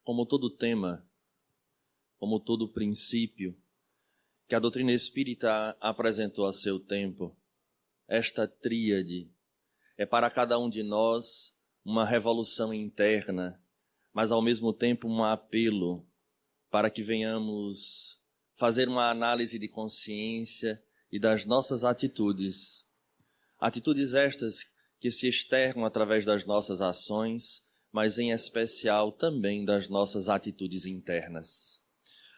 como todo tema, como todo princípio que a doutrina espírita apresentou a seu tempo, esta tríade é para cada um de nós uma revolução interna, mas ao mesmo tempo um apelo para que venhamos fazer uma análise de consciência e das nossas atitudes. Atitudes estas que se externam através das nossas ações, mas em especial também das nossas atitudes internas.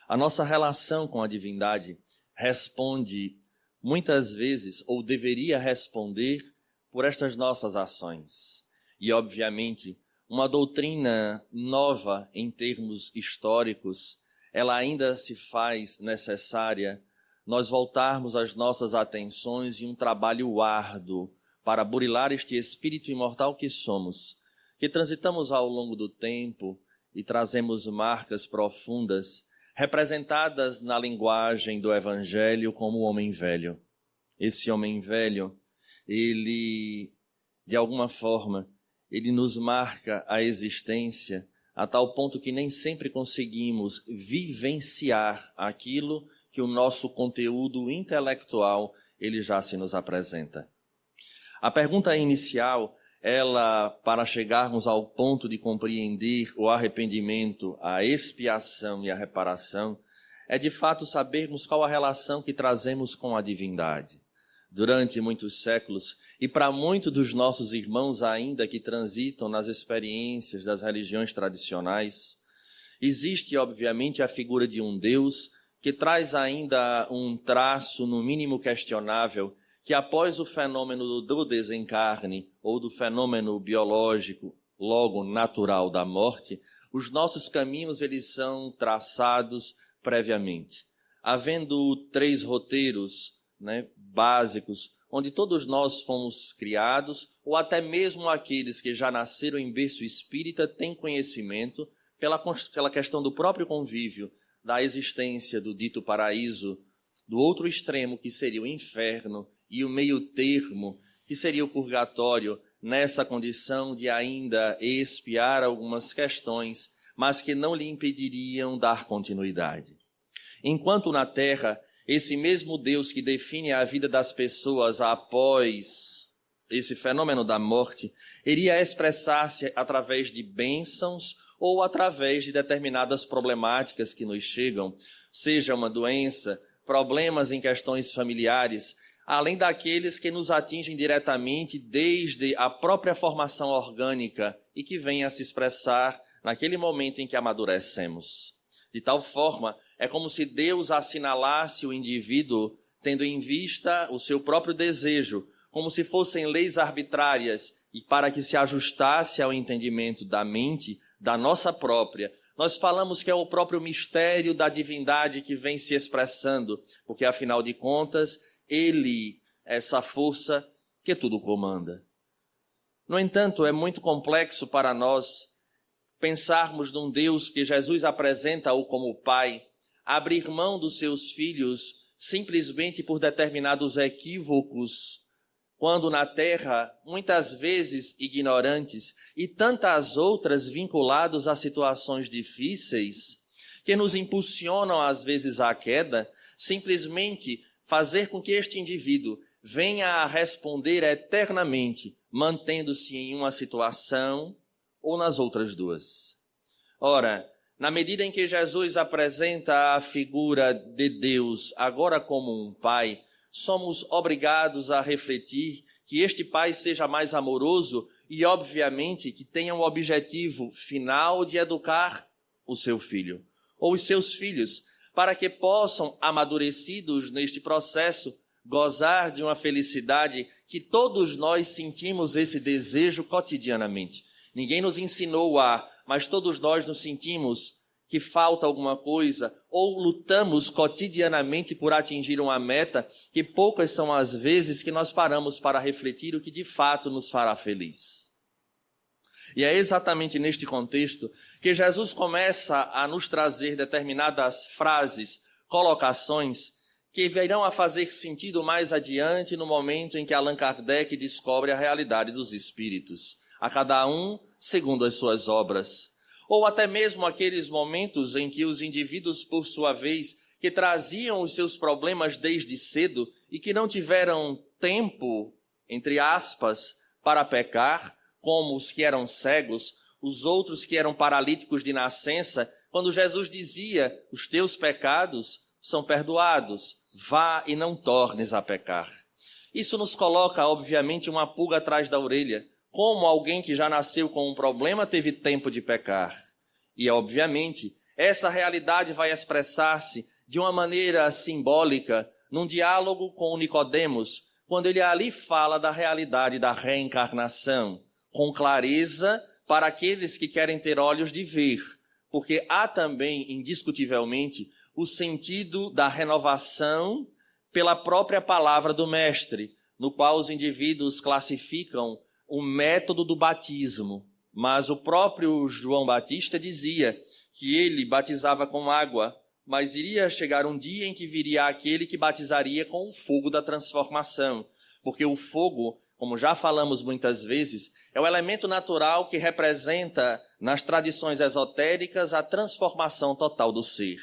A nossa relação com a divindade responde muitas vezes, ou deveria responder, por estas nossas ações. E, obviamente, uma doutrina nova em termos históricos, ela ainda se faz necessária nós voltarmos as nossas atenções em um trabalho árduo para burilar este espírito imortal que somos, que transitamos ao longo do tempo e trazemos marcas profundas, representadas na linguagem do Evangelho como o homem velho. Esse homem velho, ele, de alguma forma, ele nos marca a existência a tal ponto que nem sempre conseguimos vivenciar aquilo que o nosso conteúdo intelectual ele já se nos apresenta. A pergunta inicial, ela, para chegarmos ao ponto de compreender o arrependimento, a expiação e a reparação, é de fato sabermos qual a relação que trazemos com a divindade. Durante muitos séculos, e para muitos dos nossos irmãos ainda que transitam nas experiências das religiões tradicionais, existe obviamente a figura de um Deus que traz ainda um traço no mínimo questionável, que após o fenômeno do desencarne ou do fenômeno biológico, logo natural da morte, os nossos caminhos eles são traçados previamente. Havendo 3 roteiros, básicos, onde todos nós fomos criados, ou até mesmo aqueles que já nasceram em berço espírita têm conhecimento pela questão do próprio convívio, da existência do dito paraíso, do outro extremo que seria o inferno e o meio termo que seria o purgatório, nessa condição de ainda expiar algumas questões, mas que não lhe impediriam dar continuidade. Enquanto na Terra, esse mesmo Deus que define a vida das pessoas após esse fenômeno da morte, iria expressar-se através de bênçãos ou através de determinadas problemáticas que nos chegam, seja uma doença, problemas em questões familiares, além daqueles que nos atingem diretamente desde a própria formação orgânica e que vêm a se expressar naquele momento em que amadurecemos. De tal forma, é como se Deus assinalasse o indivíduo tendo em vista o seu próprio desejo, como se fossem leis arbitrárias e para que se ajustasse ao entendimento da mente, da nossa própria. Nós falamos que é o próprio mistério da divindade que vem se expressando, porque afinal de contas, Ele é essa força que tudo comanda. No entanto, é muito complexo para nós pensarmos num Deus que Jesus apresenta-o como Pai, abrir mão dos seus filhos simplesmente por determinados equívocos, quando na Terra, muitas vezes ignorantes, e tantas outras vinculados a situações difíceis, que nos impulsionam às vezes à queda, simplesmente fazer com que este indivíduo venha a responder eternamente, mantendo-se em uma situação ou nas outras duas. Ora, na medida em que Jesus apresenta a figura de Deus agora como um Pai, somos obrigados a refletir que este Pai seja mais amoroso e, obviamente, que tenha o objetivo final de educar o seu filho, ou os seus filhos, para que possam, amadurecidos neste processo, gozar de uma felicidade que todos nós sentimos esse desejo cotidianamente. Ninguém nos ensinou mas todos nós nos sentimos que falta alguma coisa ou lutamos cotidianamente por atingir uma meta que poucas são as vezes que nós paramos para refletir o que de fato nos fará feliz. E é exatamente neste contexto que Jesus começa a nos trazer determinadas frases, colocações, que virão a fazer sentido mais adiante no momento em que Allan Kardec descobre a realidade dos espíritos, a cada um segundo as suas obras. ou até mesmo aqueles momentos em que os indivíduos, por sua vez, que traziam os seus problemas desde cedo e que não tiveram tempo, entre aspas, para pecar, como os que eram cegos, os outros que eram paralíticos de nascença, quando Jesus dizia: os teus pecados são perdoados, vá e não tornes a pecar. Isso nos coloca, obviamente, uma pulga atrás da orelha. Como alguém que já nasceu com um problema teve tempo de pecar? E, obviamente, essa realidade vai expressar-se de uma maneira simbólica num diálogo com Nicodemos, quando ele ali fala da realidade da reencarnação, com clareza para aqueles que querem ter olhos de ver, porque há também, indiscutivelmente, o sentido da renovação pela própria palavra do Mestre, no qual os indivíduos classificam o método do batismo. Mas o próprio João Batista dizia que ele batizava com água, mas iria chegar um dia em que viria aquele que batizaria com o fogo da transformação, porque o fogo, como já falamos muitas vezes, é o elemento natural que representa, nas tradições esotéricas, a transformação total do ser.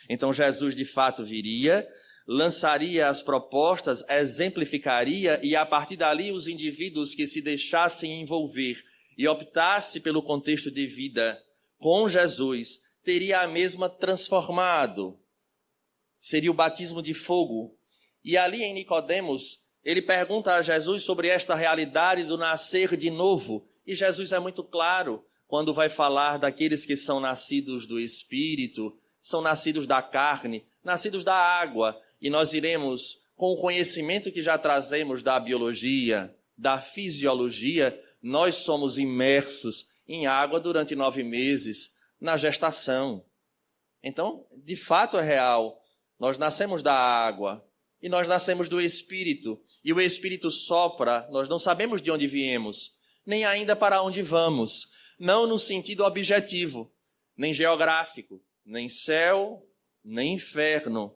Então Jesus, de fato, viria, lançaria as propostas, exemplificaria, e a partir dali os indivíduos que se deixassem envolver e optassem pelo contexto de vida com Jesus, teria a mesma transformado. Seria o batismo de fogo. E ali em Nicodemos, ele pergunta a Jesus sobre esta realidade do nascer de novo. E Jesus é muito claro quando vai falar daqueles que são nascidos do Espírito, são nascidos da carne, nascidos da água. E nós iremos, com o conhecimento que já trazemos da biologia, da fisiologia, nós somos imersos em água durante 9 meses, na gestação. Então, de fato é real. Nós nascemos da água e nós nascemos do Espírito. E o Espírito sopra, nós não sabemos de onde viemos, nem ainda para onde vamos. Não no sentido objetivo, nem geográfico, nem céu, nem inferno,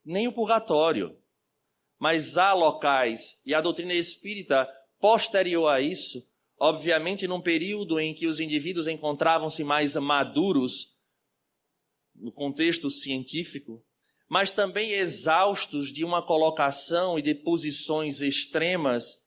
nem o purgatório. Mas há locais, e a doutrina espírita, posterior a isso, obviamente num período em que os indivíduos encontravam-se mais maduros, no contexto científico, mas também exaustos de uma colocação e de posições extremas,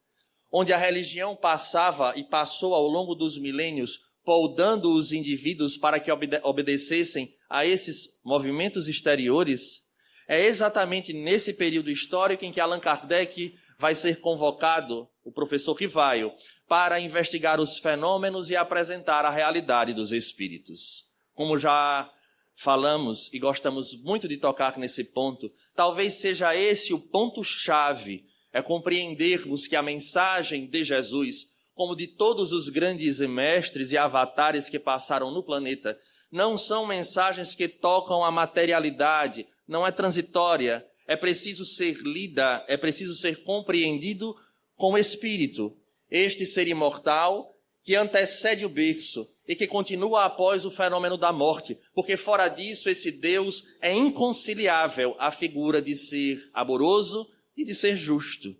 onde a religião passava e passou ao longo dos milênios, poldando os indivíduos para que obedecessem a esses movimentos exteriores. É exatamente nesse período histórico em que Allan Kardec vai ser convocado, o professor Rivaio, para investigar os fenômenos e apresentar a realidade dos espíritos. Como já falamos e gostamos muito de tocar nesse ponto, talvez seja esse o ponto-chave, é compreendermos que a mensagem de Jesus, como de todos os grandes mestres e avatares que passaram no planeta, não são mensagens que tocam a materialidade, não é transitória, é preciso ser lida, é preciso ser compreendido com o espírito. Este ser imortal que antecede o berço e que continua após o fenômeno da morte, porque fora disso esse Deus é inconciliável à figura de ser amoroso e de ser justo.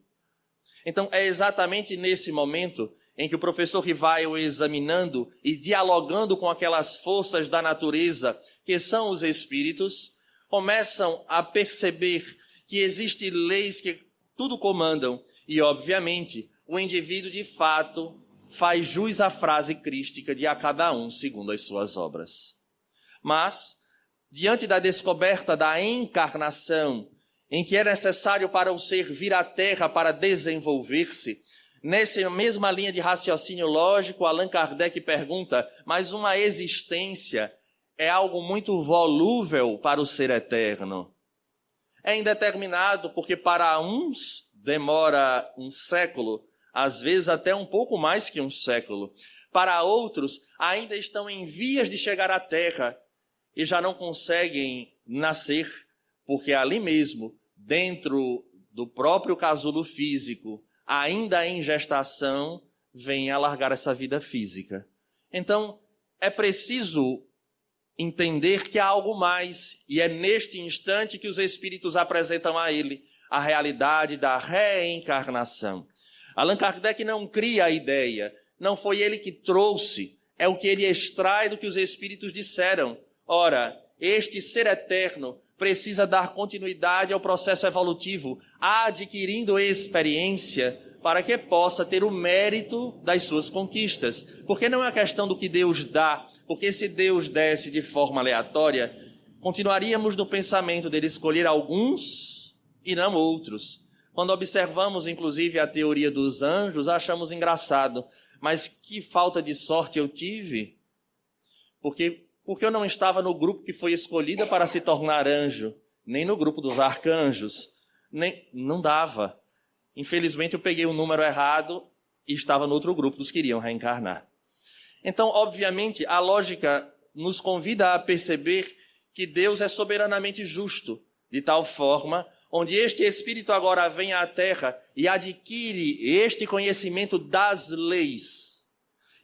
Então é exatamente nesse momento em que o professor Rivaio, examinando e dialogando com aquelas forças da natureza que são os espíritos, começam a perceber que existem leis que tudo comandam e, obviamente, o indivíduo de fato faz jus à frase crística de a cada um segundo as suas obras. Mas, diante da descoberta da encarnação, em que é necessário para o ser vir à Terra para desenvolver-se, nessa mesma linha de raciocínio lógico, Allan Kardec pergunta, mas uma existência é algo muito volúvel para o ser eterno. É indeterminado porque para uns demora um século, às vezes até um pouco mais que um século. Para outros, ainda estão em vias de chegar à Terra e já não conseguem nascer, porque ali mesmo, dentro do próprio casulo físico, ainda em gestação, vem a largar essa vida física. Então, é preciso entender que há algo mais, e é neste instante que os espíritos apresentam a ele a realidade da reencarnação. Allan Kardec não cria a ideia, não foi ele que trouxe é o que ele extrai do que os Espíritos disseram. Ora, este ser eterno precisa dar continuidade ao processo evolutivo, adquirindo experiência para que possa ter o mérito das suas conquistas. Porque não é uma questão do que Deus dá, porque se Deus desse de forma aleatória, continuaríamos no pensamento dele escolher alguns e não outros. Quando observamos, inclusive, a teoria dos anjos, achamos engraçado. Mas que falta de sorte eu tive, porque eu não estava no grupo que foi escolhido para se tornar anjo, nem no grupo dos arcanjos, não dava. Infelizmente eu peguei o número errado e estava no outro grupo dos que iriam reencarnar. Então, obviamente, a lógica nos convida a perceber que Deus é soberanamente justo, de tal forma onde este Espírito agora vem à Terra e adquire este conhecimento das leis.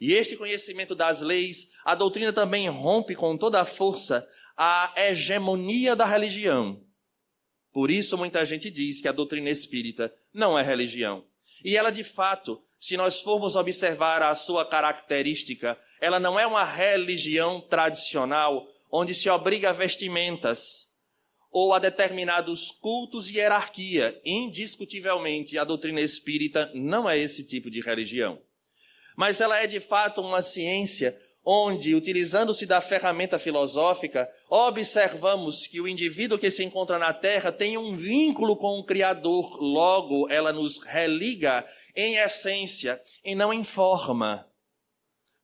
E este conhecimento das leis, a doutrina também rompe com toda a força a hegemonia da religião. Por isso muita gente diz que a doutrina espírita não é religião. E ela, de fato, se nós formos observar a sua característica, ela não é uma religião tradicional, onde se obriga a vestimentas, ou a determinados cultos e hierarquia. Indiscutivelmente, a doutrina espírita não é esse tipo de religião. Mas ela é, de fato, uma ciência onde, utilizando-se da ferramenta filosófica, observamos que o indivíduo que se encontra na Terra tem um vínculo com o Criador. Logo, ela nos religa em essência e não em forma.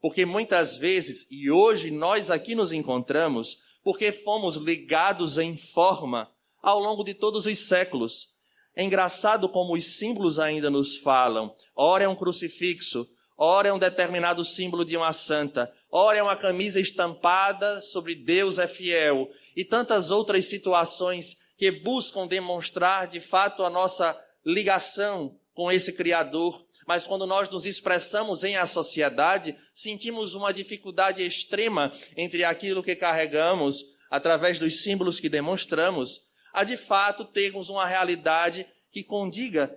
Porque muitas vezes, e hoje nós aqui nos encontramos, porque fomos ligados em forma ao longo de todos os séculos. É engraçado como os símbolos ainda nos falam. Ora é um crucifixo, ora é um determinado símbolo de uma santa, ora é uma camisa estampada sobre Deus é fiel, e tantas outras situações que buscam demonstrar de fato a nossa ligação com esse Criador. Mas quando nós nos expressamos em a sociedade, sentimos uma dificuldade extrema entre aquilo que carregamos, através dos símbolos que demonstramos, a de fato termos uma realidade que condiga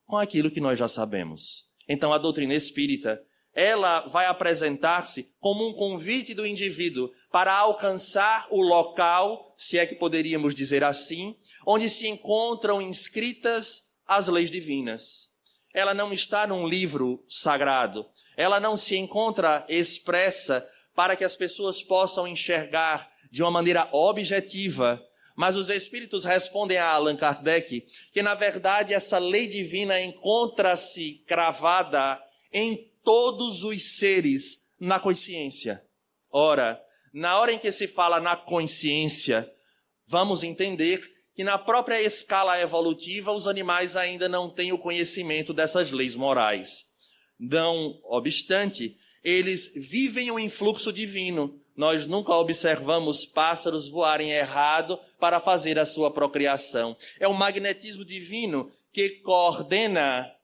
com aquilo que nós já sabemos. Então a doutrina espírita, ela vai apresentar-se como um convite do indivíduo para alcançar o local, se é que poderíamos dizer assim, onde se encontram inscritas as leis divinas. Ela não está num livro sagrado. Ela não se encontra expressa para que as pessoas possam enxergar de uma maneira objetiva. Mas os Espíritos respondem a Allan Kardec que, na verdade, essa lei divina encontra-se cravada em todos os seres na consciência. Ora, na hora em que se fala na consciência, vamos entender que na própria escala evolutiva os animais ainda não têm o conhecimento dessas leis morais. Não obstante, eles vivem o influxo divino. Nós nunca observamos pássaros voarem errado para fazer a sua procriação. É o magnetismo divino que coordena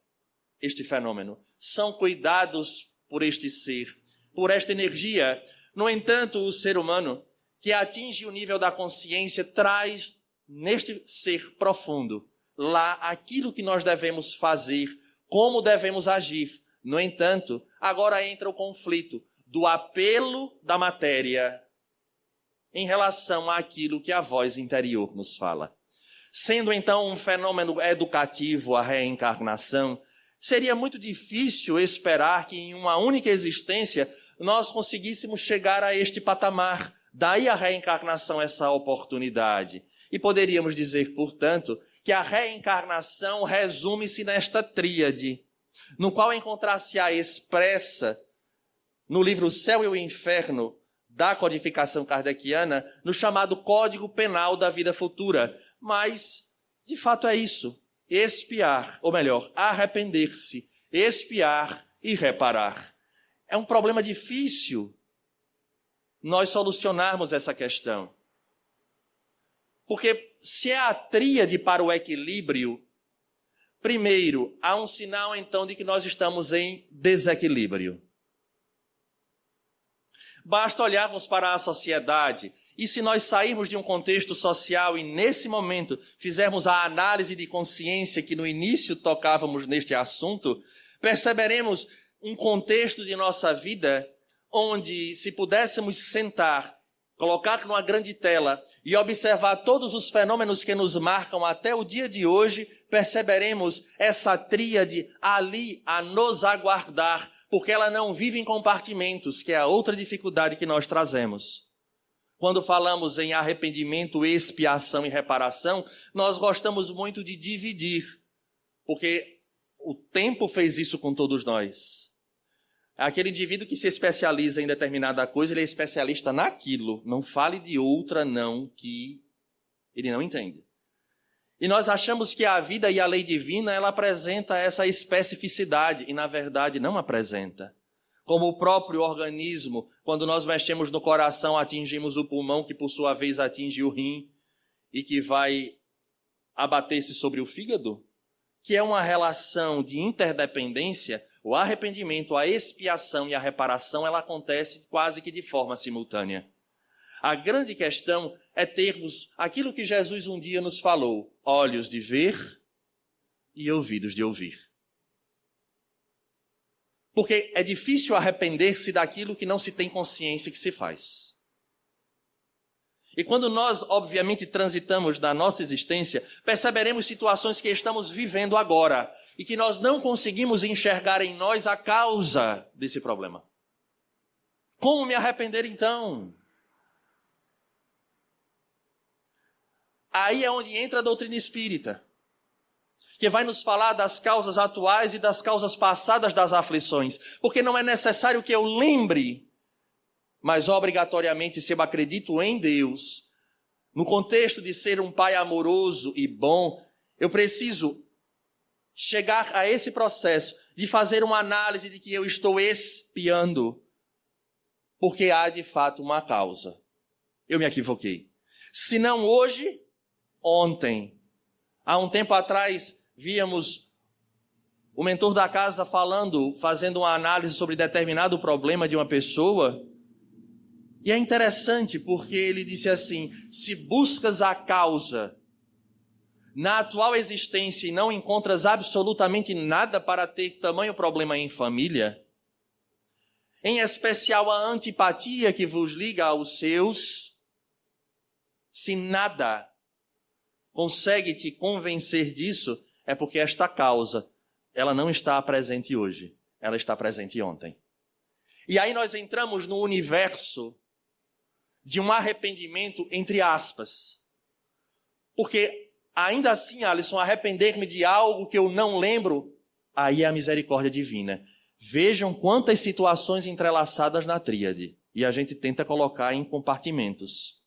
este fenômeno. São cuidados por este ser, por esta energia. No entanto, o ser humano que atinge o nível da consciência traz neste ser profundo lá aquilo que nós devemos fazer, como devemos agir. No entanto, agora entra o conflito do apelo da matéria em relação àquilo que a voz interior nos fala. Sendo então um fenômeno educativo a reencarnação, seria muito difícil esperar que em uma única existência nós conseguíssemos chegar a este patamar. Daí a reencarnação, essa oportunidade. E poderíamos dizer, portanto, que a reencarnação resume-se nesta tríade, no qual encontrar-se-á expressa no livro O Céu e o Inferno, da codificação kardeciana, no chamado Código Penal da Vida Futura. Mas, de fato, é isso. Expiar, ou melhor, arrepender-se, expiar e reparar. É um problema difícil nós solucionarmos essa questão. Porque se é a tríade para o equilíbrio, primeiro, há um sinal então de que nós estamos em desequilíbrio. Basta olharmos para a sociedade e se nós sairmos de um contexto social e nesse momento fizermos a análise de consciência que no início tocávamos neste assunto, perceberemos um contexto de nossa vida onde, se pudéssemos sentar, colocar numa grande tela e observar todos os fenômenos que nos marcam até o dia de hoje, perceberemos essa tríade ali a nos aguardar, porque ela não vive em compartimentos, que é a outra dificuldade que nós trazemos. Quando falamos em arrependimento, expiação e reparação, nós gostamos muito de dividir, porque o tempo fez isso com todos nós. Aquele indivíduo que se especializa em determinada coisa, ele é especialista naquilo. Não fale de outra não, que ele não entende. E nós achamos que a vida e a lei divina, ela apresenta essa especificidade, e na verdade não apresenta. Como o próprio organismo, quando nós mexemos no coração, atingimos o pulmão, que por sua vez atinge o rim, e que vai abater-se sobre o fígado, que é uma relação de interdependência. O arrependimento, a expiação e a reparação, ela acontece quase que de forma simultânea. A grande questão é termos aquilo que Jesus um dia nos falou: olhos de ver e ouvidos de ouvir. Porque é difícil arrepender-se daquilo que não se tem consciência que se faz. E quando nós, obviamente, transitamos na nossa existência, perceberemos situações que estamos vivendo agora e que nós não conseguimos enxergar em nós a causa desse problema. Como me arrepender então? Aí é onde entra a doutrina espírita, que vai nos falar das causas atuais e das causas passadas das aflições. Porque não é necessário que eu lembre, mas obrigatoriamente, se eu acredito em Deus, no contexto de ser um pai amoroso e bom, eu preciso chegar a esse processo de fazer uma análise de que eu estou expiando, porque há de fato uma causa. Eu me equivoquei. Se não hoje, ontem. Há um tempo atrás, víamos o mentor da casa fazendo uma análise sobre determinado problema de uma pessoa. E é interessante porque ele disse assim: se buscas a causa na atual existência e não encontras absolutamente nada para ter tamanho problema em família, em especial a antipatia que vos liga aos seus, se nada consegue te convencer disso, é porque esta causa, ela não está presente hoje, ela está presente ontem. E aí nós entramos no universo de um arrependimento entre aspas. Porque ainda assim, Alisson, arrepender-me de algo que eu não lembro, aí é a misericórdia divina. Vejam quantas situações entrelaçadas na tríade. E a gente tenta colocar em compartimentos.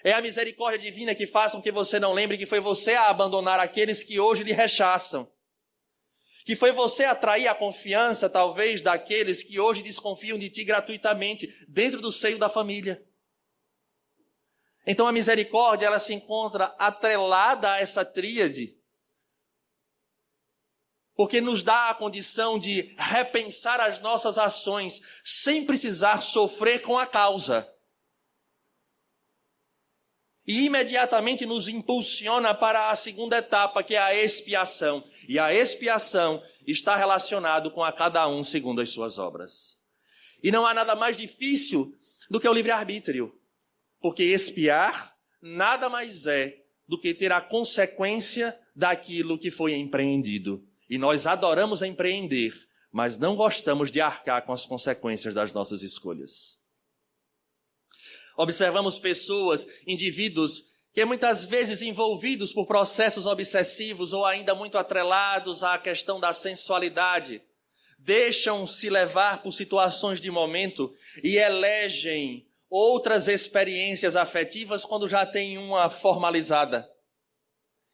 É a misericórdia divina que faz com que você não lembre que foi você a abandonar aqueles que hoje lhe rechaçam. Que foi você atrair a confiança, talvez, daqueles que hoje desconfiam de ti gratuitamente, dentro do seio da família. Então a misericórdia, ela se encontra atrelada a essa tríade, porque nos dá a condição de repensar as nossas ações, sem precisar sofrer com a causa. E imediatamente nos impulsiona para a segunda etapa, que é a expiação. E a expiação está relacionada com a cada um segundo as suas obras. E não há nada mais difícil do que o livre-arbítrio. Porque expiar nada mais é do que ter a consequência daquilo que foi empreendido. E nós adoramos empreender, mas não gostamos de arcar com as consequências das nossas escolhas. Observamos pessoas, indivíduos, que muitas vezes envolvidos por processos obsessivos ou ainda muito atrelados à questão da sensualidade, deixam-se levar por situações de momento e elegem outras experiências afetivas quando já têm uma formalizada.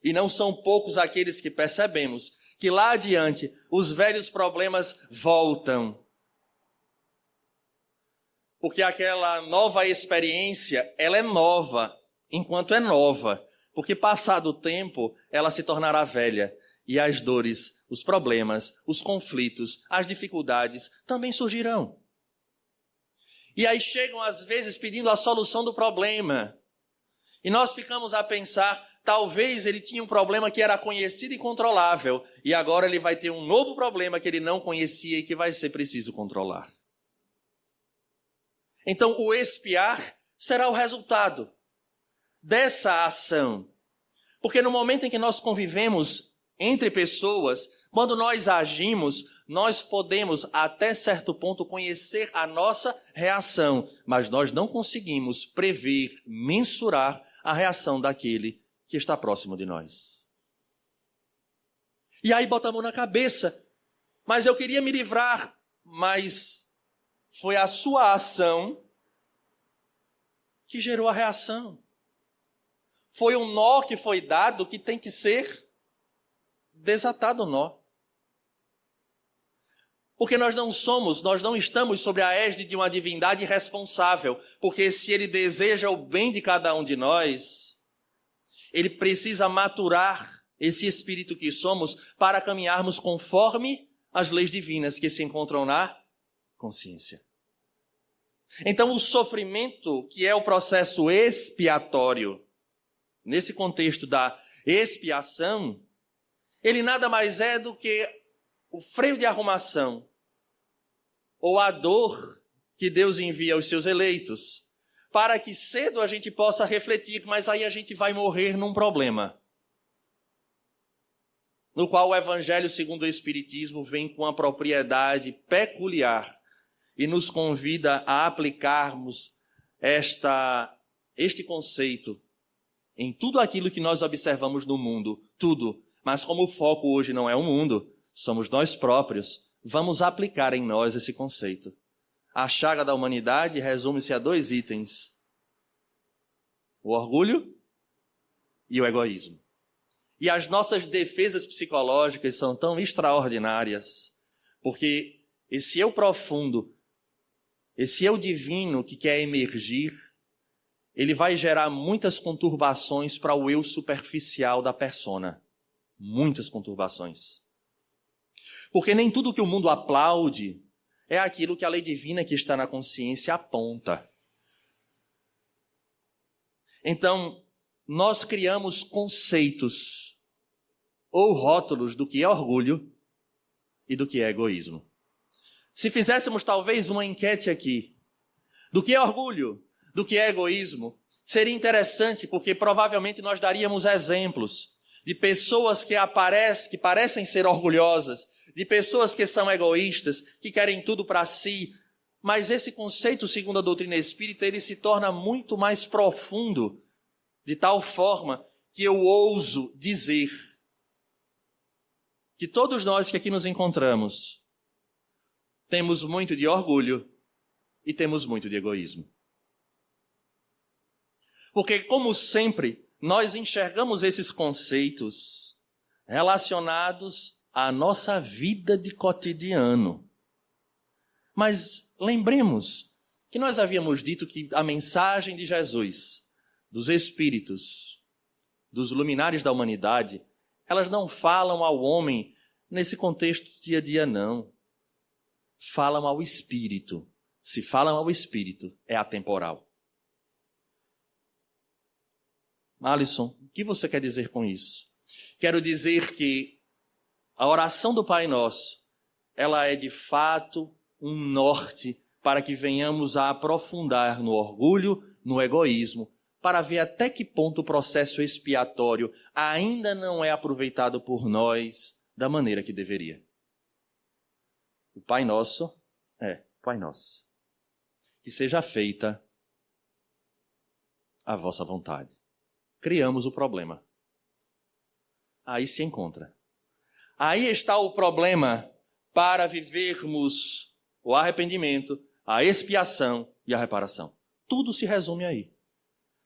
E não são poucos aqueles que percebemos que lá adiante os velhos problemas voltam. Porque aquela nova experiência, ela é nova, enquanto é nova. Porque passado o tempo, ela se tornará velha. E as dores, os problemas, os conflitos, as dificuldades também surgirão. E aí chegam às vezes pedindo a solução do problema. E nós ficamos a pensar, talvez ele tinha um problema que era conhecido e controlável. E agora ele vai ter um novo problema que ele não conhecia e que vai ser preciso controlar. Então, o expiar será o resultado dessa ação. Porque no momento em que nós convivemos entre pessoas, quando nós agimos, nós podemos, até certo ponto, conhecer a nossa reação, mas nós não conseguimos prever, mensurar a reação daquele que está próximo de nós. E aí bota a mão na cabeça, mas eu queria me livrar, mas foi a sua ação que gerou a reação. Foi um nó que foi dado que tem que ser desatado o nó. Porque nós não estamos sobre a égide de uma divindade irresponsável. Porque se ele deseja o bem de cada um de nós, ele precisa maturar esse espírito que somos para caminharmos conforme as leis divinas que se encontram na consciência. Então, o sofrimento, que é o processo expiatório, nesse contexto da expiação, ele nada mais é do que o freio de arrumação, ou a dor que Deus envia aos seus eleitos, para que cedo a gente possa refletir, mas aí a gente vai morrer num problema, no qual o Evangelho segundo o Espiritismo vem com uma propriedade peculiar e nos convida a aplicarmos este conceito em tudo aquilo que nós observamos no mundo, tudo. Mas como o foco hoje não é o mundo, somos nós próprios, vamos aplicar em nós esse conceito. A chaga da humanidade resume-se a 2 itens: o orgulho e o egoísmo. E as nossas defesas psicológicas são tão extraordinárias, porque esse eu profundo, esse eu divino que quer emergir, ele vai gerar muitas conturbações para o eu superficial da persona. Muitas conturbações. Porque nem tudo que o mundo aplaude é aquilo que a lei divina que está na consciência aponta. Então, nós criamos conceitos ou rótulos do que é orgulho e do que é egoísmo. Se fizéssemos talvez uma enquete aqui, do que é orgulho, do que é egoísmo, seria interessante, porque provavelmente nós daríamos exemplos de pessoas que parecem ser orgulhosas, de pessoas que são egoístas, que querem tudo para si. Mas esse conceito, segundo a doutrina espírita, ele se torna muito mais profundo, de tal forma que eu ouso dizer que todos nós que aqui nos encontramos temos muito de orgulho e temos muito de egoísmo. Porque, como sempre, nós enxergamos esses conceitos relacionados à nossa vida de cotidiano. Mas lembremos que nós havíamos dito que a mensagem de Jesus, dos Espíritos, dos luminares da humanidade, elas não falam ao homem nesse contexto dia a dia, não. Falam ao Espírito. Se falam ao Espírito, é atemporal. Alisson, o que você quer dizer com isso? Quero dizer que a oração do Pai Nosso, ela é de fato um norte para que venhamos a aprofundar no orgulho, no egoísmo, para ver até que ponto o processo expiatório ainda não é aproveitado por nós da maneira que deveria. O Pai Nosso Pai Nosso. Que seja feita a vossa vontade. Criamos o problema. Aí se encontra. Aí está o problema para vivermos o arrependimento, a expiação e a reparação. Tudo se resume aí.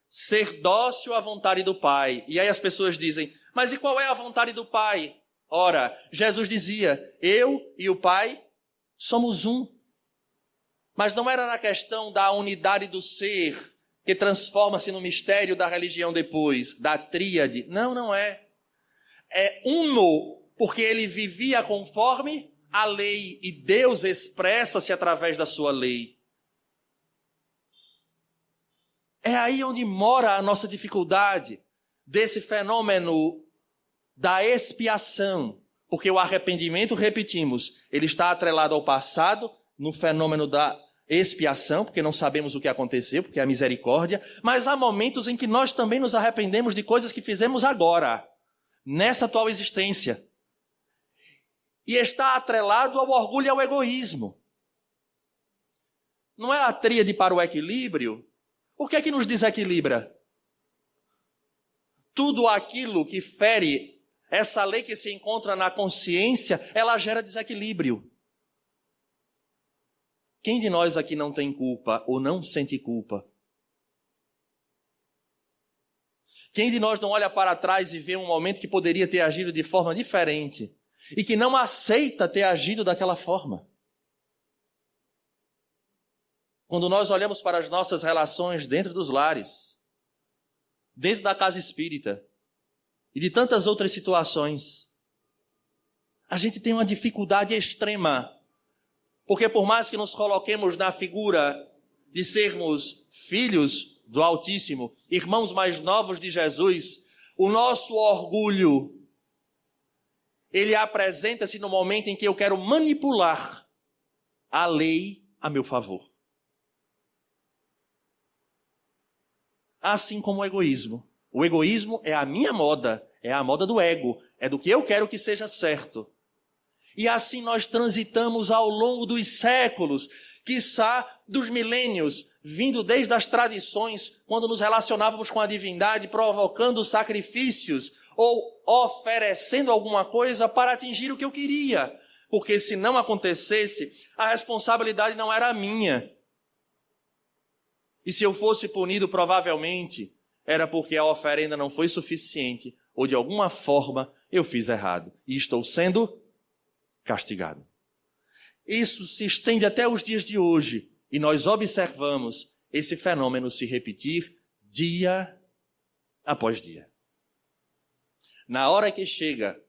Ser dócil à vontade do Pai. E aí as pessoas dizem, mas e qual é a vontade do Pai? Ora, Jesus dizia, eu e o Pai somos um. Mas não era na questão da unidade do ser, que transforma-se no mistério da religião depois, da tríade. Não, não é. É uno, porque ele vivia conforme a lei, e Deus expressa-se através da sua lei. É aí onde mora a nossa dificuldade desse fenômeno da expiação, porque o arrependimento, repetimos, ele está atrelado ao passado, no fenômeno da expiação, porque não sabemos o que aconteceu, porque é a misericórdia, mas há momentos em que nós também nos arrependemos de coisas que fizemos agora, nessa atual existência. E está atrelado ao orgulho e ao egoísmo. Não é a tríade para o equilíbrio? O que é que nos desequilibra? Tudo aquilo que fere essa lei que se encontra na consciência, ela gera desequilíbrio. Quem de nós aqui não tem culpa ou não sente culpa? Quem de nós não olha para trás e vê um momento que poderia ter agido de forma diferente e que não aceita ter agido daquela forma? Quando nós olhamos para as nossas relações dentro dos lares, dentro da casa espírita e de tantas outras situações, a gente tem uma dificuldade extrema. Porque por mais que nos coloquemos na figura de sermos filhos do Altíssimo, irmãos mais novos de Jesus, o nosso orgulho, ele apresenta-se no momento em que eu quero manipular a lei a meu favor. Assim como o egoísmo. O egoísmo é a minha moda, é a moda do ego, é do que eu quero que seja certo. E assim nós transitamos ao longo dos séculos, quiçá dos milênios, vindo desde as tradições, quando nos relacionávamos com a divindade, provocando sacrifícios ou oferecendo alguma coisa para atingir o que eu queria. Porque se não acontecesse, a responsabilidade não era minha. E se eu fosse punido, provavelmente, era porque a oferenda não foi suficiente, ou de alguma forma eu fiz errado. E estou sendo castigado. Isso se estende até os dias de hoje, e nós observamos esse fenômeno se repetir dia após dia. Na hora que chega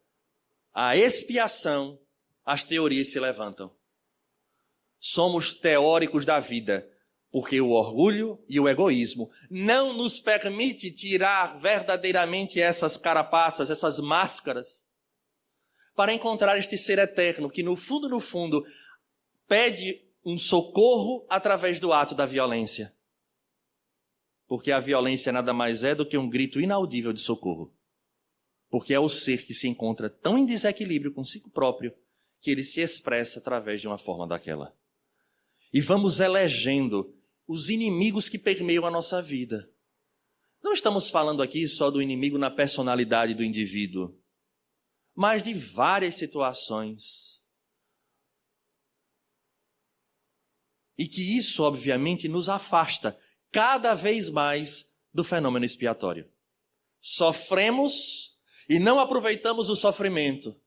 a expiação, as teorias se levantam. Somos teóricos da vida, porque o orgulho e o egoísmo não nos permite tirar verdadeiramente essas carapaças, essas máscaras, para encontrar este ser eterno que no fundo, pede um socorro através do ato da violência. Porque a violência nada mais é do que um grito inaudível de socorro. Porque é o ser que se encontra tão em desequilíbrio consigo próprio que ele se expressa através de uma forma daquela. E vamos elegendo os inimigos que permeiam a nossa vida. Não estamos falando aqui só do inimigo na personalidade do indivíduo, mas de várias situações. E que isso, obviamente, nos afasta cada vez mais do fenômeno expiatório. Sofremos e não aproveitamos o sofrimento.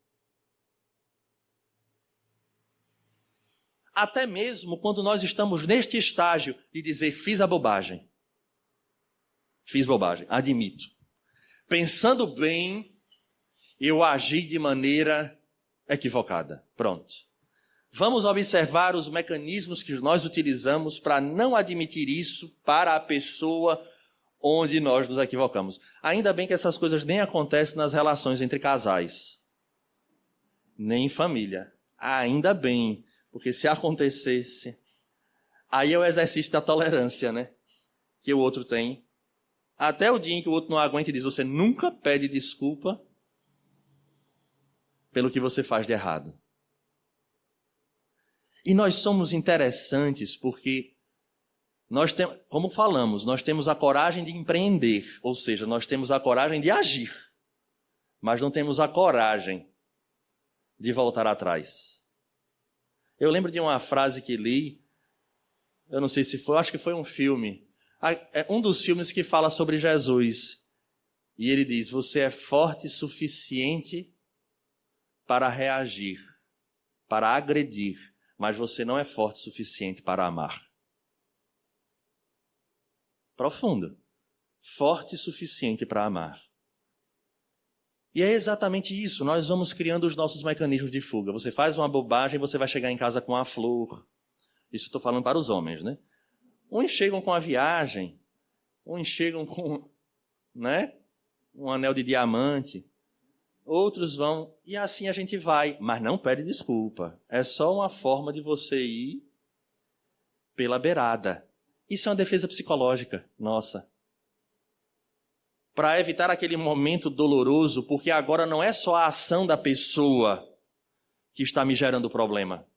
Até mesmo quando nós estamos neste estágio de dizer, fiz a bobagem. Fiz bobagem, admito. Pensando bem, eu agi de maneira equivocada. Pronto. Vamos observar os mecanismos que nós utilizamos para não admitir isso para a pessoa onde nós nos equivocamos. Ainda bem que essas coisas nem acontecem nas relações entre casais, nem em família. Ainda bem, porque se acontecesse, aí é o exercício da tolerância, né? Que o outro tem. Até o dia em que o outro não aguenta e diz, você nunca pede desculpa pelo que você faz de errado. E nós somos interessantes porque nós temos, como falamos, nós temos a coragem de empreender, ou seja, nós temos a coragem de agir, mas não temos a coragem de voltar atrás. Eu lembro de uma frase que li, eu não sei se foi, acho que foi um filme, um dos filmes que fala sobre Jesus, e ele diz, você é forte o suficiente para reagir, para agredir, mas você não é forte o suficiente para amar. Profundo. Forte o suficiente para amar. E é exatamente isso. Nós vamos criando os nossos mecanismos de fuga. Você faz uma bobagem, você vai chegar em casa com a flor. Isso estou falando para os homens, né? Uns chegam com a viagem, uns chegam com, né, um anel de diamante. Outros vão, e assim a gente vai, mas não pede desculpa. É só uma forma de você ir pela beirada. Isso é uma defesa psicológica nossa. Para evitar aquele momento doloroso, porque agora não é só a ação da pessoa que está me gerando o problema.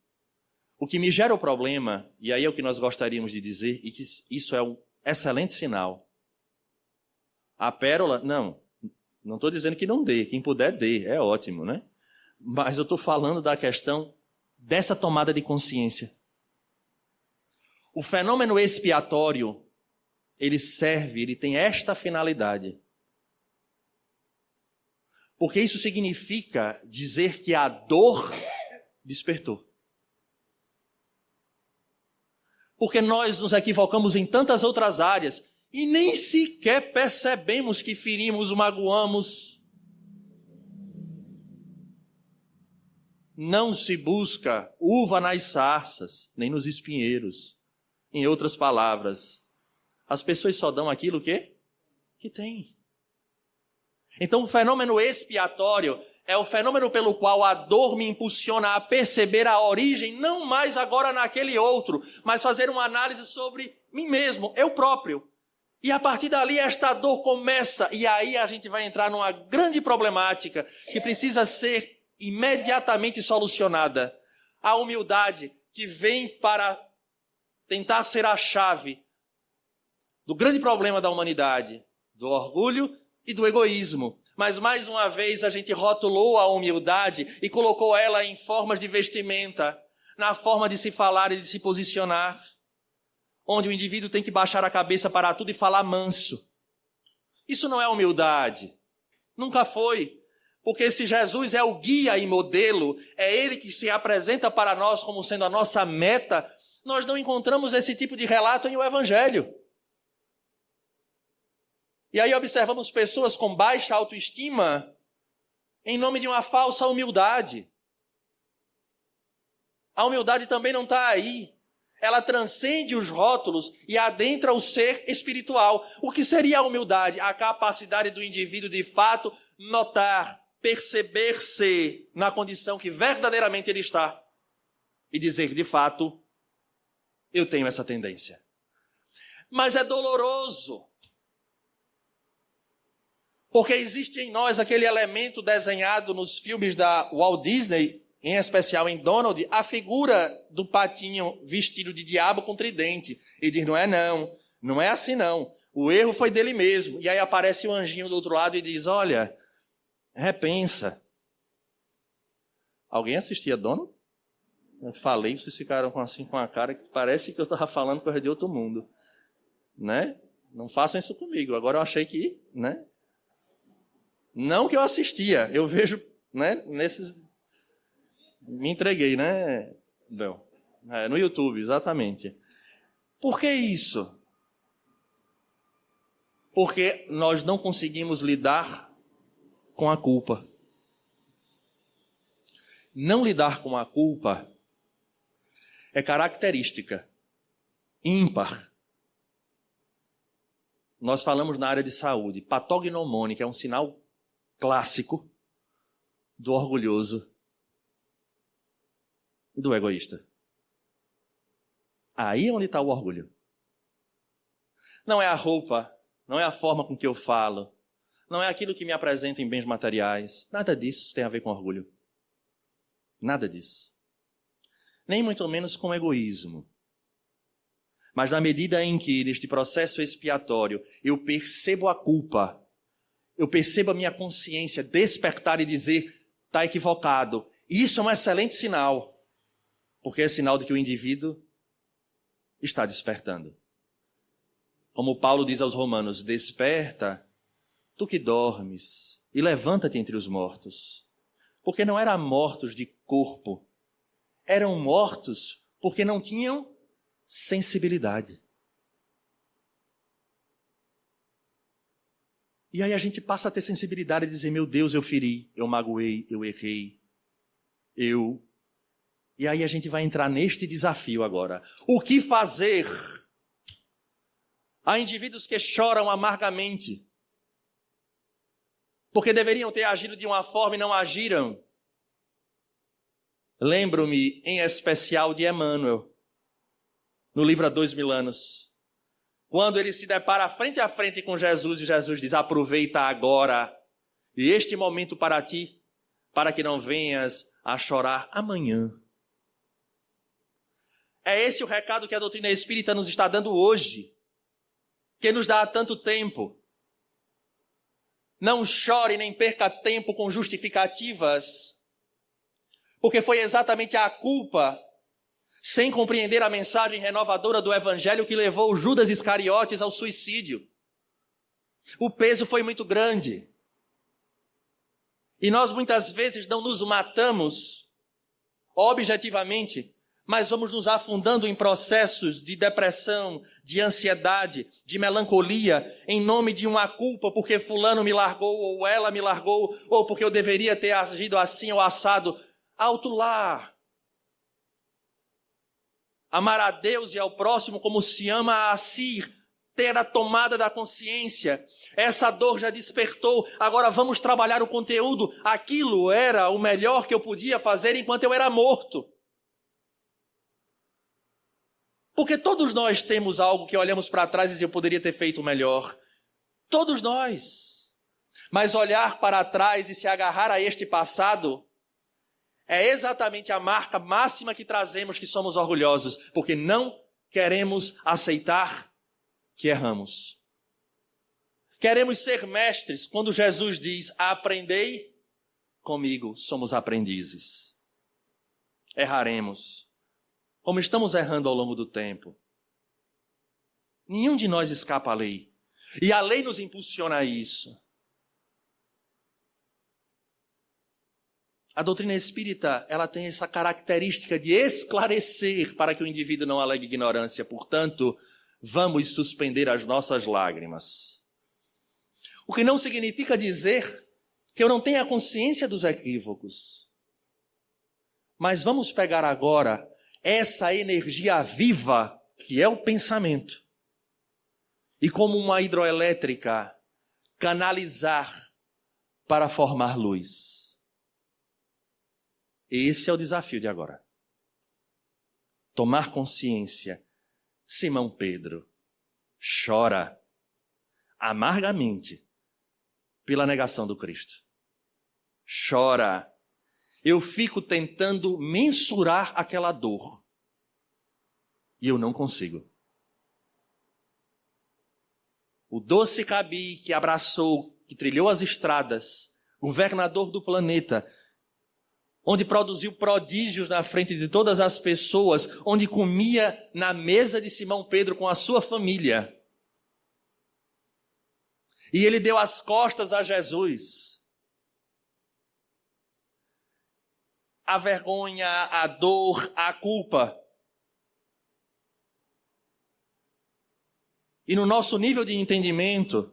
O que me gera o problema, e aí é o que nós gostaríamos de dizer, e que isso é um excelente sinal. A pérola, não estou dizendo que não dê, quem puder dê, é ótimo, né? Mas eu estou falando da questão dessa tomada de consciência. O fenômeno expiatório, ele tem esta finalidade. Porque isso significa dizer que a dor despertou. Porque nós nos equivocamos em tantas outras áreas e nem sequer percebemos que ferimos, magoamos. Não se busca uva nas sarças, nem nos espinheiros. Em outras palavras, as pessoas só dão aquilo que tem. Então o fenômeno expiatório é o fenômeno pelo qual a dor me impulsiona a perceber a origem, não mais agora naquele outro, mas fazer uma análise sobre mim mesmo, eu próprio. E a partir dali esta dor começa, e aí a gente vai entrar numa grande problemática que precisa ser imediatamente solucionada. A humildade que vem para tentar ser a chave do grande problema da humanidade, do orgulho e do egoísmo. Mas mais uma vez a gente rotulou a humildade e colocou ela em formas de vestimenta, na forma de se falar e de se posicionar, onde o indivíduo tem que baixar a cabeça para tudo e falar manso. Isso não é humildade. Nunca foi. Porque se Jesus é o guia e modelo, é Ele que se apresenta para nós como sendo a nossa meta, nós não encontramos esse tipo de relato em o Evangelho. E aí observamos pessoas com baixa autoestima em nome de uma falsa humildade. A humildade também não está aí. Ela transcende os rótulos e adentra o ser espiritual. O que seria a humildade? A capacidade do indivíduo de fato notar, perceber-se na condição que verdadeiramente ele está. E dizer, de fato, eu tenho essa tendência. Mas é doloroso. Porque existe em nós aquele elemento desenhado nos filmes da Walt Disney, em especial em Donald, a figura do patinho vestido de diabo com tridente. E diz, não é assim não. O erro foi dele mesmo. E aí aparece o anjinho do outro lado e diz, olha, repensa. Alguém assistia Donald? Eu falei, vocês ficaram assim com a cara que parece que eu estava falando coisa de outro mundo. Né? Não façam isso comigo. Agora eu achei que, né? Não que eu assistia, eu vejo, né, nesses... Me entreguei, né, Bel? No YouTube, exatamente. Por que isso? Porque nós não conseguimos lidar com a culpa. Não lidar com a culpa é característica ímpar. Nós falamos na área de saúde, patognomônica, é um sinal clássico do orgulhoso e do egoísta. Aí é onde está o orgulho. Não é a roupa, não é a forma com que eu falo, não é aquilo que me apresenta em bens materiais. Nada disso tem a ver com orgulho. Nada disso. Nem muito menos com egoísmo. Mas na medida em que, neste processo expiatório, eu percebo a culpa, eu percebo a minha consciência despertar e dizer, está equivocado. Isso é um excelente sinal, porque é sinal de que o indivíduo está despertando. Como Paulo diz aos Romanos, desperta, tu que dormes, e levanta-te entre os mortos. Porque não eram mortos de corpo, eram mortos porque não tinham sensibilidade. E aí a gente passa a ter sensibilidade e dizer, meu Deus, eu feri, eu magoei, eu errei, E aí a gente vai entrar neste desafio agora. O que fazer? Há indivíduos que choram amargamente, porque deveriam ter agido de uma forma e não agiram. Lembro-me, em especial, de Emmanuel, no livro Há 2000 anos, quando ele se depara frente a frente com Jesus e Jesus diz: aproveita agora e este momento para ti, para que não venhas a chorar amanhã. É esse o recado que a doutrina espírita nos está dando hoje, que nos dá há tanto tempo. Não chore nem perca tempo com justificativas, porque foi exatamente a culpa, sem compreender a mensagem renovadora do Evangelho, que levou Judas Iscariotes ao suicídio. O peso foi muito grande. E nós muitas vezes não nos matamos objetivamente, mas vamos nos afundando em processos de depressão, de ansiedade, de melancolia, em nome de uma culpa, porque fulano me largou, ou ela me largou, ou porque eu deveria ter agido assim ou assado. Alto lá! Amar a Deus e ao próximo como se ama a si, ter a tomada da consciência. Essa dor já despertou, agora vamos trabalhar o conteúdo. Aquilo era o melhor que eu podia fazer enquanto eu era morto. Porque todos nós temos algo que olhamos para trás e dizemos: eu poderia ter feito melhor. Todos nós. Mas olhar para trás e se agarrar a este passado é exatamente a marca máxima que trazemos, que somos orgulhosos, porque não queremos aceitar que erramos. Queremos ser mestres, quando Jesus diz: aprendei comigo, somos aprendizes. Erraremos, como estamos errando ao longo do tempo. Nenhum de nós escapa à lei. E a lei nos impulsiona a isso. A doutrina espírita, ela tem essa característica de esclarecer para que o indivíduo não alegue ignorância. Portanto, vamos suspender as nossas lágrimas. O que não significa dizer que eu não tenha consciência dos equívocos. Mas vamos pegar agora essa energia viva que é o pensamento e, como uma hidroelétrica, canalizar para formar luz. Esse é o desafio de agora. Tomar consciência. Simão Pedro chora amargamente pela negação do Cristo. Chora. Eu fico tentando mensurar aquela dor e eu não consigo. O doce Cabi que abraçou, que trilhou as estradas, governador do planeta, onde produziu prodígios na frente de todas as pessoas, onde comia na mesa de Simão Pedro com a sua família. E ele deu as costas a Jesus. A vergonha, a dor, a culpa. E no nosso nível de entendimento,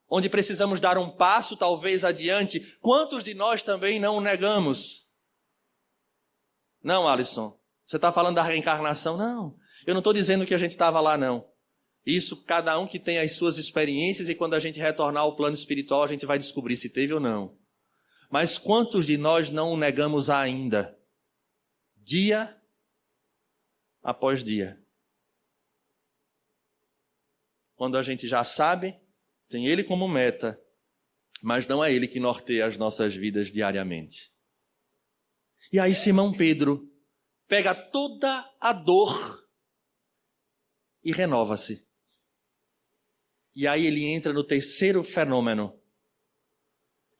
onde precisamos dar um passo talvez adiante, quantos de nós também não o negamos? Não, Alisson, você está falando da reencarnação? Não, eu não estou dizendo que a gente estava lá, não. Isso, cada um que tem as suas experiências, e quando a gente retornar ao plano espiritual, a gente vai descobrir se teve ou não. Mas quantos de nós não o negamos ainda? Dia após dia. Quando a gente já sabe, tem Ele como meta, mas não é Ele que norteia as nossas vidas diariamente. E aí Simão Pedro pega toda a dor e renova-se. E aí ele entra no terceiro fenômeno,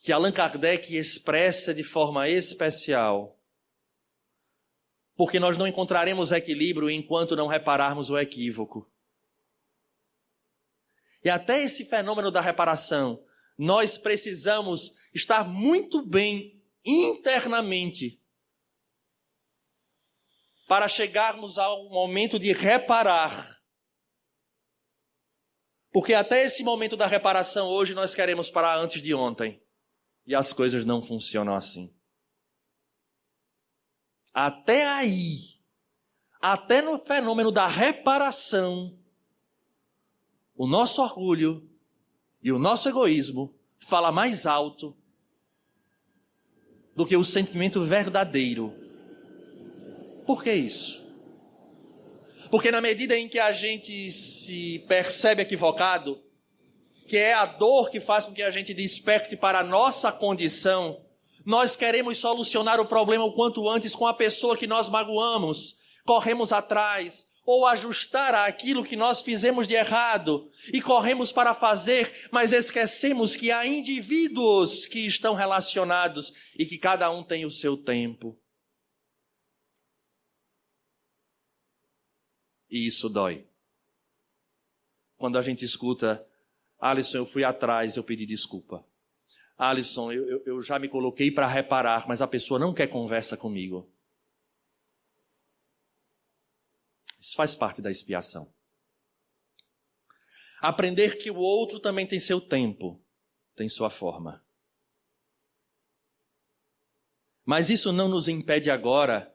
que Allan Kardec expressa de forma especial, porque nós não encontraremos equilíbrio enquanto não repararmos o equívoco. E até esse fenômeno da reparação, nós precisamos estar muito bem internamente para chegarmos ao momento de reparar. Porque até esse momento da reparação hoje nós queremos parar antes de ontem. E as coisas não funcionam assim. Até aí, até no fenômeno da reparação, o nosso orgulho e o nosso egoísmo fala mais alto do que o sentimento verdadeiro. Por que isso? Porque na medida em que a gente se percebe equivocado, que é a dor que faz com que a gente desperte para a nossa condição, nós queremos solucionar o problema o quanto antes com a pessoa que nós magoamos, corremos atrás, ou ajustar aquilo que nós fizemos de errado, e corremos para fazer, mas esquecemos que há indivíduos que estão relacionados e que cada um tem o seu tempo. E isso dói. Quando a gente escuta: Alisson, eu fui atrás, eu pedi desculpa. Alisson, eu já me coloquei para reparar, mas a pessoa não quer conversa comigo. Isso faz parte da expiação. Aprender que o outro também tem seu tempo, tem sua forma. Mas isso não nos impede agora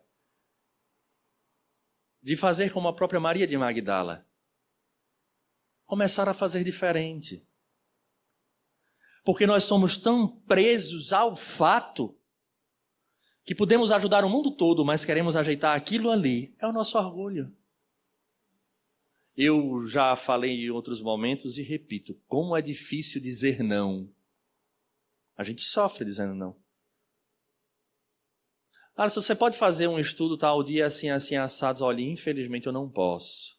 de fazer como a própria Maria de Magdala. Começar a fazer diferente. Porque nós somos tão presos ao fato que podemos ajudar o mundo todo, mas queremos ajeitar aquilo ali. É o nosso orgulho. Eu já falei em outros momentos e repito, como é difícil dizer não. A gente sofre dizendo não. Alisson, você pode fazer um estudo tal dia assim, assim, assados? Olha, infelizmente eu não posso.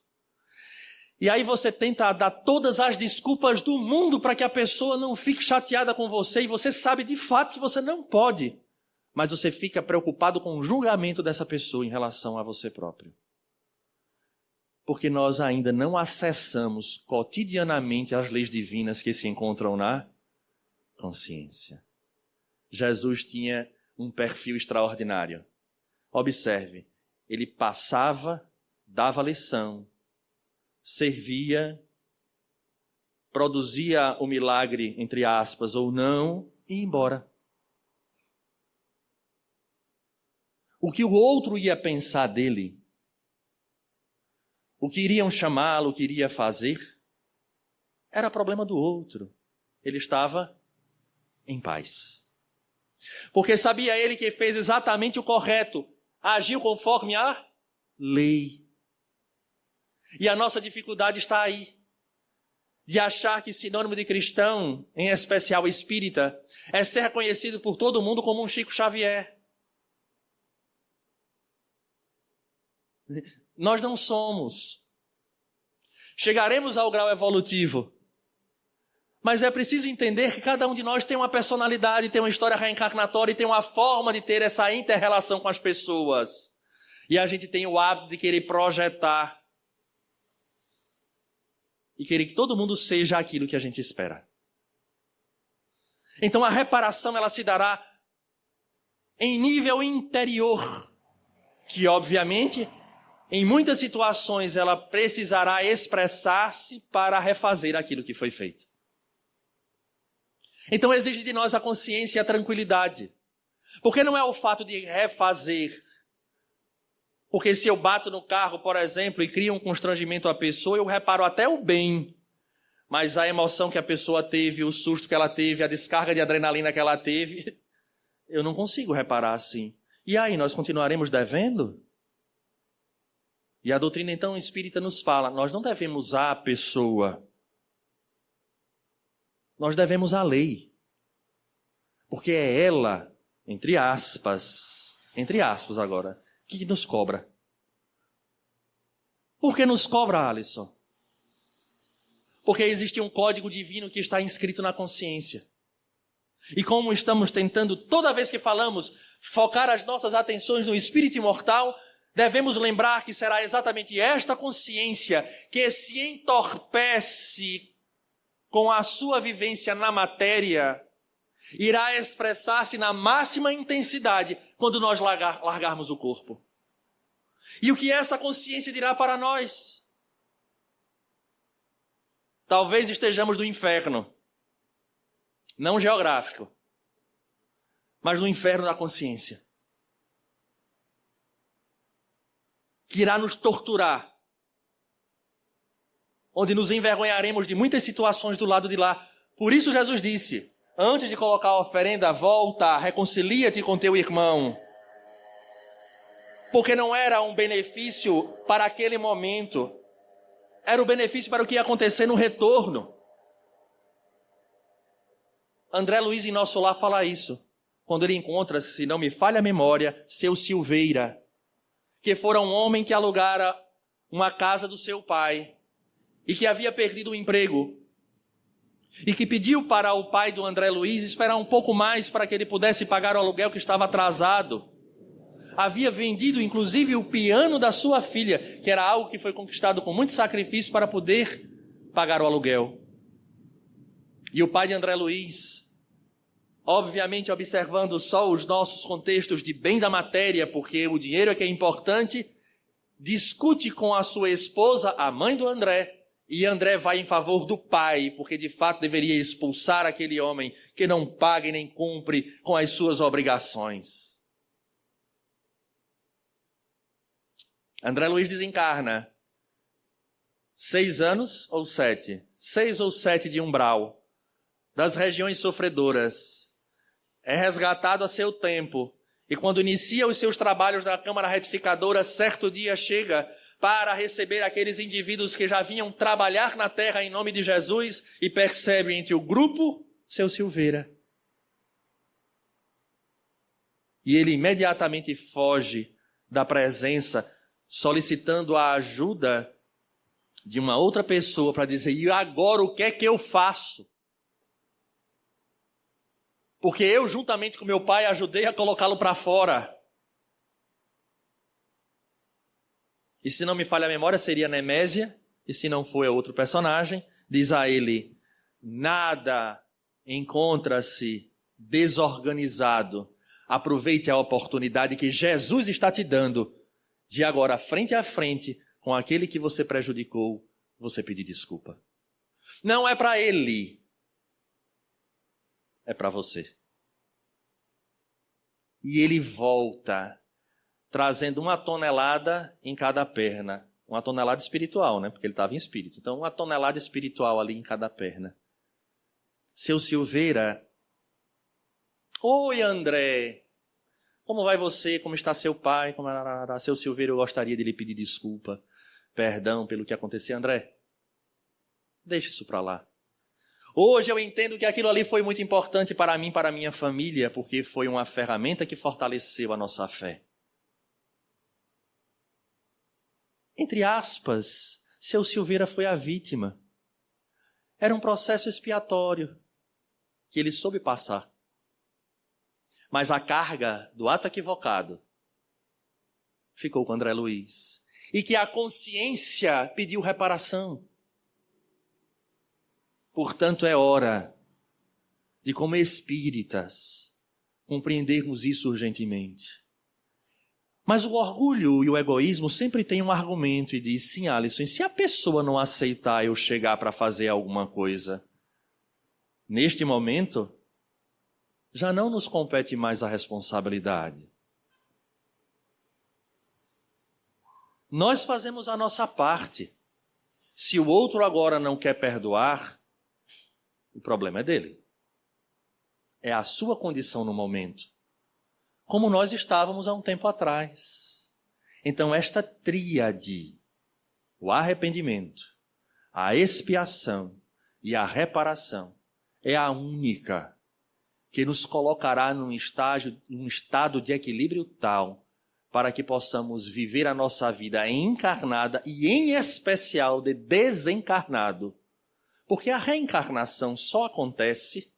E aí você tenta dar todas as desculpas do mundo para que a pessoa não fique chateada com você, e você sabe de fato que você não pode, mas você fica preocupado com o julgamento dessa pessoa em relação a você próprio. Porque nós ainda não acessamos cotidianamente as leis divinas que se encontram na consciência. Jesus tinha um perfil extraordinário. Observe, ele passava, dava lição, servia, produzia o milagre, entre aspas, ou não, e ia embora. O que o outro ia pensar dele, o que iriam chamá-lo, o que iria fazer, era problema do outro. Ele estava em paz. Porque sabia ele que fez exatamente o correto, agiu conforme a lei. E a nossa dificuldade está aí, de achar que sinônimo de cristão, em especial espírita, é ser reconhecido por todo mundo como um Chico Xavier. Nós não somos. Chegaremos ao grau evolutivo, mas é preciso entender que cada um de nós tem uma personalidade, tem uma história reencarnatória e tem uma forma de ter essa inter-relação com as pessoas. E a gente tem o hábito de querer projetar e querer que todo mundo seja aquilo que a gente espera. Então a reparação ela se dará em nível interior, que obviamente em muitas situações ela precisará expressar-se para refazer aquilo que foi feito. Então exige de nós a consciência e a tranquilidade. Porque não é o fato de refazer. Porque se eu bato no carro, por exemplo, e crio um constrangimento à pessoa, eu reparo até o bem. Mas a emoção que a pessoa teve, o susto que ela teve, a descarga de adrenalina que ela teve, eu não consigo reparar assim. E aí, nós continuaremos devendo? E a doutrina então espírita nos fala, nós não devemos a pessoa, nós devemos a lei. Porque é ela, entre aspas agora, que nos cobra. Por que nos cobra, Alisson? Porque existe um código divino que está inscrito na consciência. E como estamos tentando, toda vez que falamos, focar as nossas atenções no espírito imortal, devemos lembrar que será exatamente esta consciência que se entorpece com a sua vivência na matéria, irá expressar-se na máxima intensidade quando nós largarmos o corpo. E o que essa consciência dirá para nós? Talvez estejamos no inferno, não geográfico, mas no inferno da consciência, que irá nos torturar, onde nos envergonharemos de muitas situações do lado de lá. Por isso Jesus disse, antes de colocar a oferenda, volta, reconcilia-te com teu irmão. Porque não era um benefício para aquele momento, era o benefício para o que ia acontecer no retorno. André Luiz em Nosso Lar fala isso, quando ele encontra, se não me falha a memória, seu Silveira, que fora um homem que alugara uma casa do seu pai e que havia perdido o emprego e que pediu para o pai do André Luiz esperar um pouco mais para que ele pudesse pagar o aluguel que estava atrasado. Havia vendido inclusive o piano da sua filha, que era algo que foi conquistado com muito sacrifício para poder pagar o aluguel. E o pai de André Luiz, obviamente observando só os nossos contextos de bem da matéria, porque o dinheiro é que é importante, discute com a sua esposa, a mãe do André, e André vai em favor do pai, porque de fato deveria expulsar aquele homem que não paga e nem cumpre com as suas obrigações. André Luiz desencarna. 6 anos ou 7? 6 ou 7 de umbral, das regiões sofredoras. É resgatado a seu tempo. E quando inicia os seus trabalhos na Câmara Retificadora, certo dia chega para receber aqueles indivíduos que já vinham trabalhar na terra em nome de Jesus e percebe entre o grupo seu Silveira. E ele imediatamente foge da presença, solicitando a ajuda de uma outra pessoa para dizer: e agora o que é que eu faço? Porque eu, juntamente com meu pai, ajudei a colocá-lo para fora. E se não me falha a memória, seria Nemésia, e se não for é outro personagem, diz a ele: nada encontra-se desorganizado. Aproveite a oportunidade que Jesus está te dando de agora, frente a frente, com aquele que você prejudicou, você pedir desculpa. Não é para ele, é para você. E ele volta, trazendo 1 tonelada em cada perna. 1 tonelada espiritual, né? Porque ele estava em espírito. Então, 1 tonelada espiritual ali em cada perna. Seu Silveira: oi, André. Como vai você? Como está seu pai? Seu Silveira, eu gostaria de lhe pedir desculpa, perdão pelo que aconteceu. André, deixa isso para lá. Hoje eu entendo que aquilo ali foi muito importante para mim, para a minha família, porque foi uma ferramenta que fortaleceu a nossa fé. Entre aspas, seu Silveira foi a vítima. Era um processo expiatório que ele soube passar. Mas a carga do ato equivocado ficou com André Luiz. E que a consciência pediu reparação. Portanto, é hora de, como espíritas, compreendermos isso urgentemente. Mas o orgulho e o egoísmo sempre têm um argumento e diz: sim, Alisson, e se a pessoa não aceitar eu chegar para fazer alguma coisa? Neste momento, já não nos compete mais a responsabilidade. Nós fazemos a nossa parte. Se o outro agora não quer perdoar, o problema é dele. É a sua condição no momento. Como nós estávamos há um tempo atrás. Então, esta tríade, o arrependimento, a expiação e a reparação, é a única que nos colocará num estado de equilíbrio tal para que possamos viver a nossa vida encarnada e, em especial, de desencarnado. Porque a reencarnação só acontece,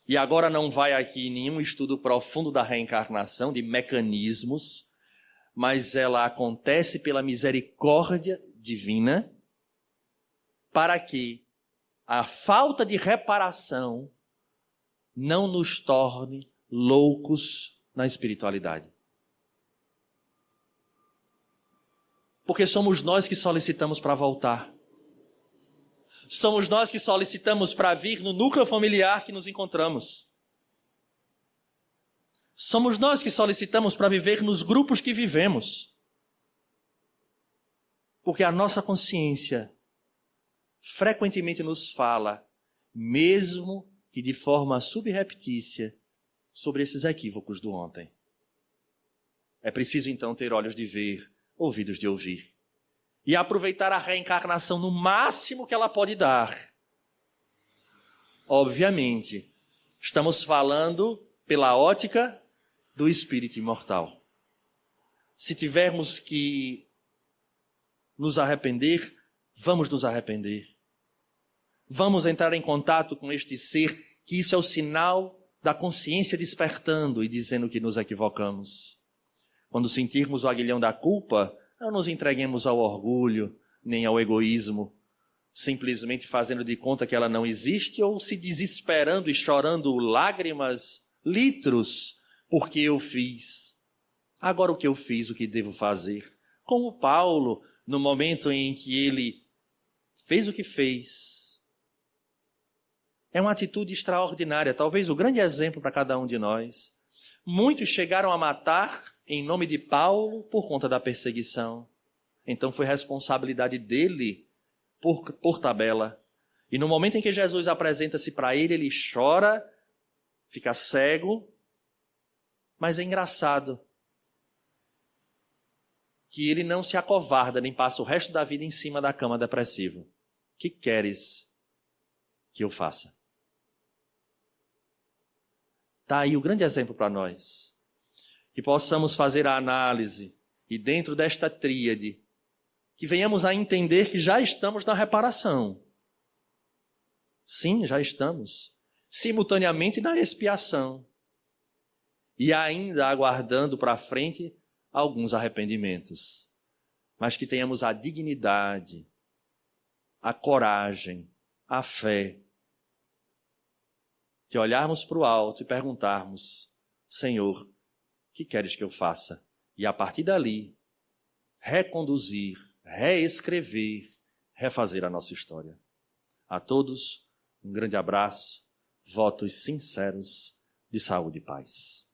e agora não vai aqui nenhum estudo profundo da reencarnação, de mecanismos, mas ela acontece pela misericórdia divina, para que a falta de reparação não nos torne loucos na espiritualidade. Porque somos nós que solicitamos para voltar. Somos nós que solicitamos para vir no núcleo familiar que nos encontramos. Somos nós que solicitamos para viver nos grupos que vivemos. Porque a nossa consciência frequentemente nos fala, mesmo que de forma subreptícia, sobre esses equívocos do ontem. É preciso então ter olhos de ver, ouvidos de ouvir. E aproveitar a reencarnação no máximo que ela pode dar. Obviamente, estamos falando pela ótica do espírito imortal. Se tivermos que nos arrepender, vamos nos arrepender. Vamos entrar em contato com este ser, que isso é o sinal da consciência despertando e dizendo que nos equivocamos. Quando sentirmos o aguilhão da culpa, não nos entreguemos ao orgulho, nem ao egoísmo, simplesmente fazendo de conta que ela não existe ou se desesperando e chorando lágrimas, litros, porque eu fiz. Agora o que eu fiz, o que devo fazer? Como Paulo, no momento em que ele fez o que fez. É uma atitude extraordinária, talvez o grande exemplo para cada um de nós. Muitos chegaram a matar em nome de Paulo por conta da perseguição. Então foi responsabilidade dele por tabela. E no momento em que Jesus apresenta-se para ele, ele chora, fica cego. Mas é engraçado que ele não se acovarda, nem passa o resto da vida em cima da cama depressivo. O que queres que eu faça? Está aí o grande exemplo para nós. Que possamos fazer a análise e dentro desta tríade, que venhamos a entender que já estamos na reparação. Sim, já estamos. Simultaneamente na expiação. E ainda aguardando para frente alguns arrependimentos. Mas que tenhamos a dignidade, a coragem, a fé, de olharmos para o alto e perguntarmos: Senhor, o que queres que eu faça? E a partir dali, reconduzir, reescrever, refazer a nossa história. A todos, um grande abraço, votos sinceros de saúde e paz.